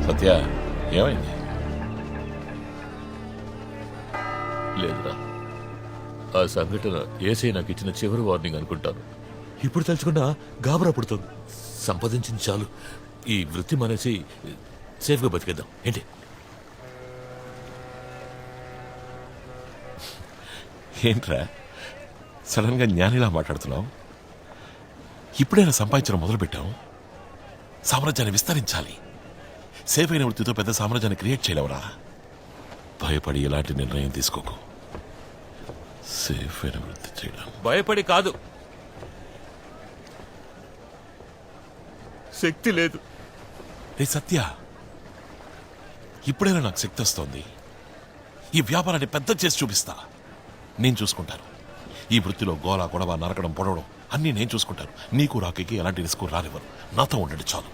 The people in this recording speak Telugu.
సత్య ఏమైంది? లేదురా, ఆ సంఘటన ఏసై నాకు ఇచ్చిన చివరి వార్నింగ్ అనుకుంటాను. ఇప్పుడు తలుచుకున్నా గాబరా పుడుతుంది. సంపాదించింది చాలు, ఈ వృత్తి మానేసి సేఫ్గా బతికేద్దాం ఏంటి? ఏంట్రా సడన్ గా జ్ఞానిలా మాట్లాడుతున్నావు? ఇప్పుడైనా సంపాదించడం మొదలుపెట్టావు. సామ్రాజ్యాన్ని విస్తరించాలి. సేఫ్ అయిన వృత్తితో పెద్ద సామ్రాజ్యాన్ని క్రియేట్ చేయలేవరా? భయపడి ఎలాంటి నిర్ణయం తీసుకోకు. సేఫ్ అయిన వృత్తి చేయడం భయపడి కాదు, శక్తి లేదు. రే సత్య, ఇప్పుడైనా నాకు శక్తి వస్తోంది. ఈ వ్యాపారాన్ని పెద్ద చేసి చూపిస్తా. నేను చూసుకుంటాను. ఈ వృత్తిలో గోల గొడవ నరకడం పొడవడం అన్నీ నేను చూసుకుంటాను. నీకు రాకీకి ఎలాంటి రిస్క్ రానివ్వరు. నాతో ఉండండి చాలు.